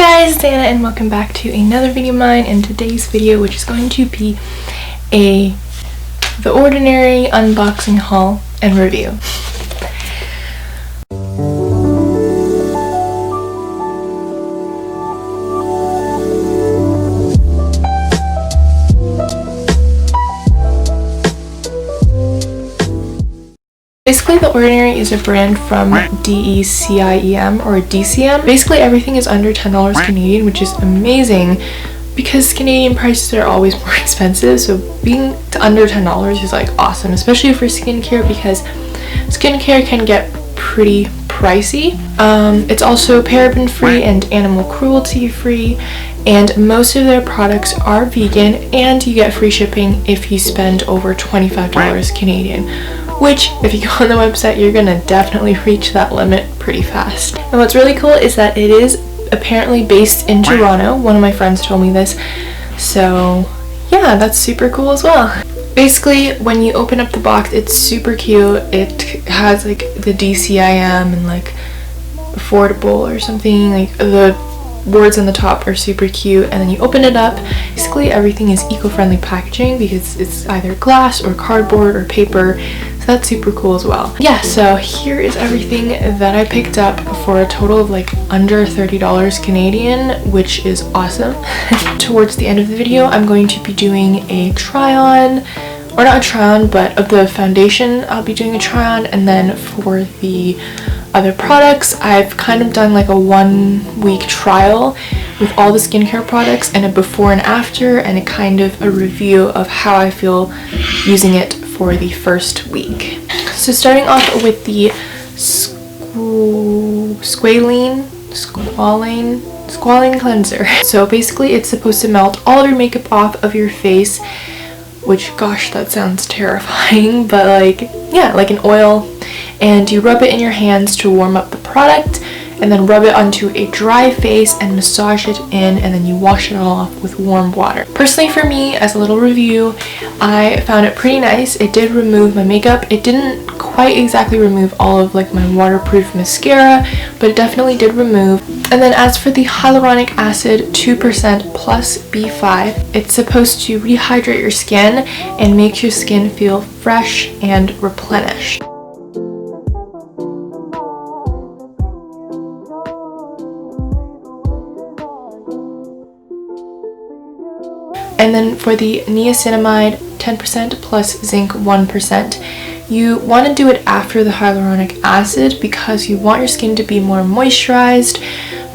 guys, it's Anna and welcome back to another video of mine. In today's video, which is going to be The Ordinary unboxing haul and review. Basically, The Ordinary is a brand from DECIEM or DCM. Basically, everything is under $10 Canadian, which is amazing because Canadian prices are always more expensive. So being under $10 is like awesome, especially for skincare because skincare can get pretty pricey. It's also paraben free and animal cruelty free, and most of their products are vegan, and you get free shipping if you spend over $25 Canadian. Which, if you go on the website, you're gonna definitely reach that limit pretty fast. And what's really cool is that it is apparently based in Toronto. One of my friends told me this. So yeah, that's super cool as well. Basically, when you open up the box, it's super cute. It has like the DCIM and like affordable or something. Like the words on the top are super cute, and then you open it up. Basically, everything is eco-friendly packaging because it's either glass or cardboard or paper. So that's super cool as well. Yeah, so here is everything that I picked up for a total of like under $30 Canadian, which is awesome. Towards the end of the video, I'm going to be doing a try-on, or not a try-on, but of the foundation, I'll be doing a try-on, and then for the other products, I've kind of done like a 1 week trial with all the skincare products and a before and after, and a kind of a review of how I feel using it for the first week. So starting off with the squalane cleanser. So basically it's supposed to melt all your makeup off of your face, which, gosh, that sounds terrifying, but like, yeah, like an oil, and you rub it in your hands to warm up the product, and then rub it onto a dry face and massage it in, and then you wash it all off with warm water. Personally, for me, as a little review, I found it pretty nice. It did remove my makeup. It didn't quite exactly remove all of like my waterproof mascara, but it definitely did remove. And then as for the hyaluronic acid 2% plus B5, it's supposed to rehydrate your skin and make your skin feel fresh and replenished. And then for the niacinamide 10% plus zinc 1%, you want to do it after the hyaluronic acid because you want your skin to be more moisturized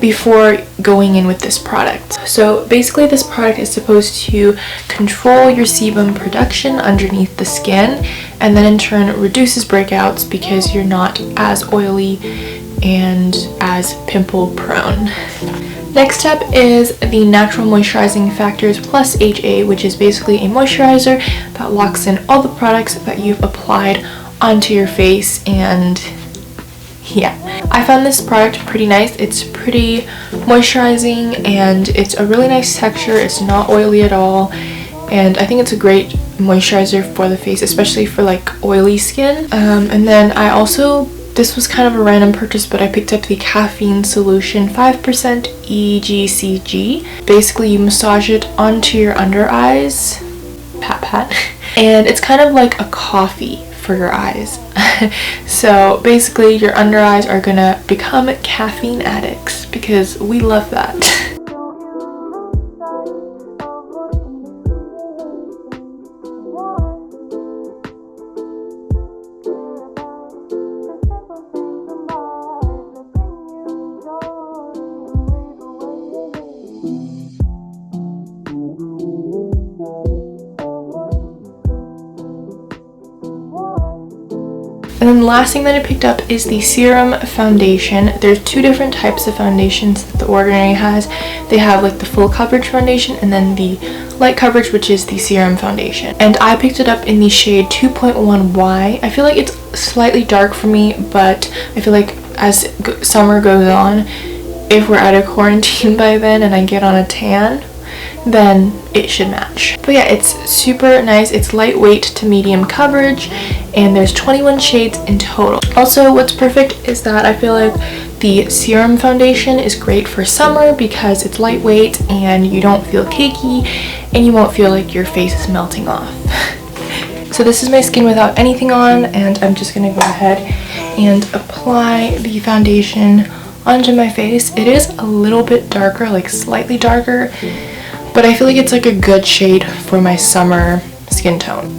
before going in with this product. So basically this product is supposed to control your sebum production underneath the skin, and then in turn reduces breakouts because you're not as oily and as pimple prone. Next up is the Natural Moisturizing Factors Plus HA, which is basically a moisturizer that locks in all the products that you've applied onto your face. And yeah, I found this product pretty nice. It's pretty moisturizing and it's a really nice texture. It's not oily at all, and I think it's a great moisturizer for the face, especially for like oily skin. And then I also, this was kind of a random purchase, but I picked up the Caffeine Solution 5% EGCG. Basically, you massage it onto your under eyes, pat pat, and it's kind of like a coffee for your eyes. So basically, your under eyes are gonna become caffeine addicts because we love that. And then the last thing that I picked up is the Serum Foundation. There's two different types of foundations that The Ordinary has. They have like the full coverage foundation and then the light coverage, which is the Serum Foundation. And I picked it up in the shade 2.1Y. I feel like it's slightly dark for me, but I feel like as summer goes on, if we're out of quarantine by then and I get on a tan, then it should match. But yeah, it's super nice. It's lightweight to medium coverage, and there's 21 shades in total. Also, what's perfect is that I feel like The serum foundation is great for summer because it's lightweight and you don't feel cakey and you won't feel like your face is melting off. So this is my skin without anything on, and I'm just gonna go ahead and apply the foundation onto my face. It is a little bit darker, like slightly darker, but I feel like it's like a good shade for my summer skin tone.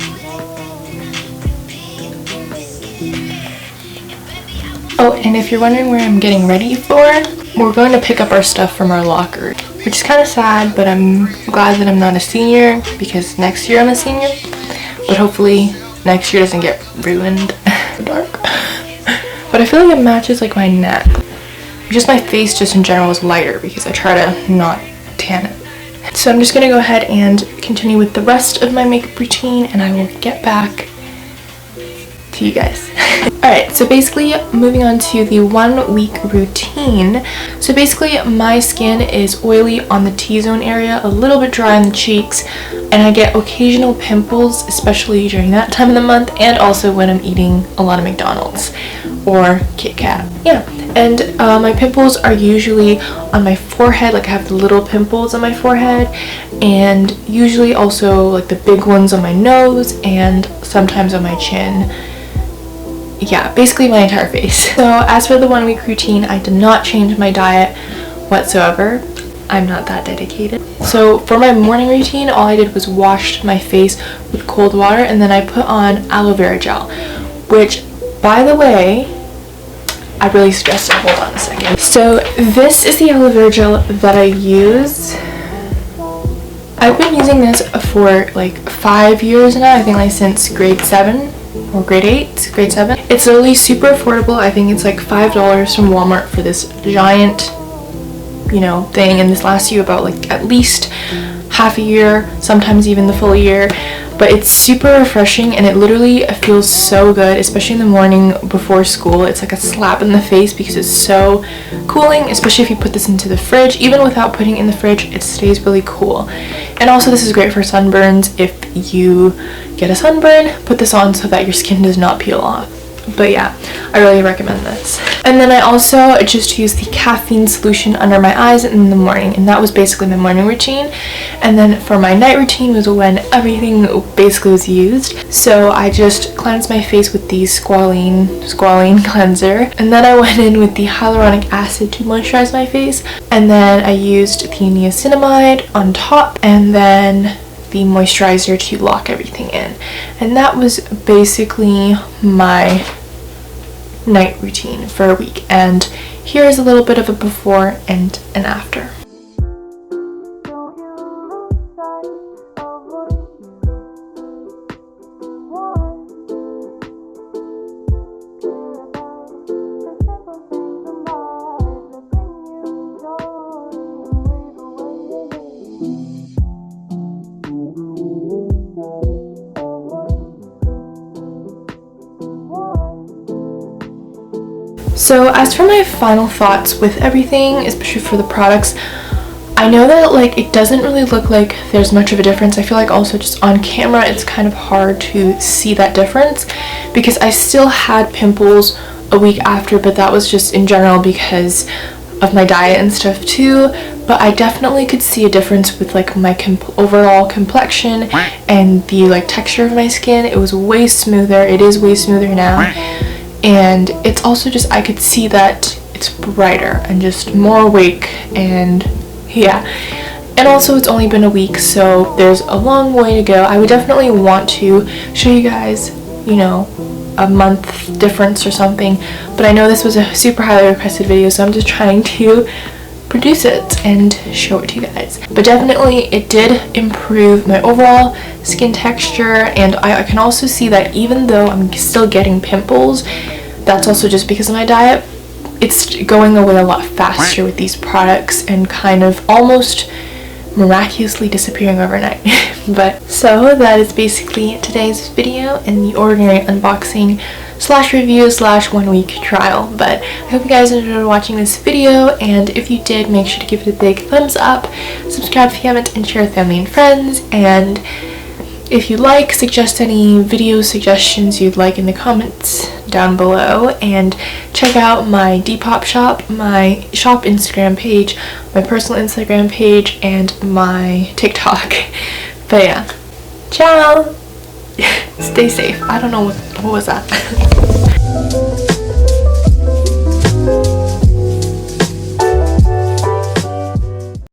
Oh, and if you're wondering where I'm getting ready for, we're going to pick up our stuff from our locker, which is kind of sad, but I'm glad that I'm not a senior because next year I'm a senior. But hopefully next year doesn't get ruined. Dark. But I feel like it matches like my neck. Just my face just in general is lighter because I try to not tan it. So I'm just going to go ahead and continue with the rest of my makeup routine, and I will get back to you guys. Alright, so basically moving on to the 1 week routine. So basically my skin is oily on the T-zone area, a little bit dry on the cheeks, and I get occasional pimples, especially during that time of the month, and also when I'm eating a lot of McDonald's or Kit Kat. Yeah, and my pimples are usually on my forehead, like I have the little pimples on my forehead, and usually also like the big ones on my nose and sometimes on my chin. Yeah, basically my entire face. So as for the 1 week routine, I did not change my diet whatsoever. I'm not that dedicated. So for my morning routine, all I did was washed my face with cold water, and then I put on aloe vera gel, which, by the way, I really suggest it. Hold on a second. So this is the aloe vera gel that I use. I've been using this for like 5 years now, I think like since grade 7. Or grade 8, grade 7. It's literally super affordable. I think it's like $5 from Walmart for this giant, you know, thing, and this lasts you about like at least half a year, sometimes even the full year. But it's super refreshing and it literally feels so good, especially in the morning before school. It's like a slap in the face because it's so cooling, especially if you put this into the fridge. Even without putting it in the fridge, it stays really cool. And also this is great for sunburns. If you get a sunburn, put this on so that your skin does not peel off. But yeah, I really recommend this. And then I also just used the caffeine solution under my eyes in the morning, and that was basically my morning routine. And then for my night routine was when everything basically was used. So I just cleansed my face with the squalene cleanser, and then I went in with the hyaluronic acid to moisturize my face, and then I used the niacinamide on top, and then the moisturizer to lock everything in. And that was basically my night routine for a week, and here is a little bit of a before and an after. So as for my final thoughts with everything, especially for the products, I know that like it doesn't really look like there's much of a difference. I feel like also just on camera it's kind of hard to see that difference because I still had pimples a week after, but that was just in general because of my diet and stuff too. But I definitely could see a difference with like my overall complexion and the like texture of my skin. It was way smoother. It is way smoother now. And it's also just, I could see that it's brighter and just more awake, and yeah. And also it's only been a week, so there's a long way to go. I would definitely want to show you guys, you know, a month difference or something, but I know this was a super highly requested video, so I'm just trying to produce it and show it to you guys. But definitely it did improve my overall skin texture, and I can also see that even though I'm still getting pimples, that's also just because of my diet, it's going away a lot faster with these products and kind of almost miraculously disappearing overnight. But so that is basically today's video in the Ordinary unboxing slash review slash 1 week trial. But I hope you guys enjoyed watching this video, and if you did, make sure to give it a big thumbs up, subscribe if you haven't, and share with family and friends. And If you like, suggest any video suggestions you'd like in the comments down below, and check out my Depop shop, my shop Instagram page, my personal Instagram page, and my TikTok. But yeah, ciao! Stay safe. I don't know what was that.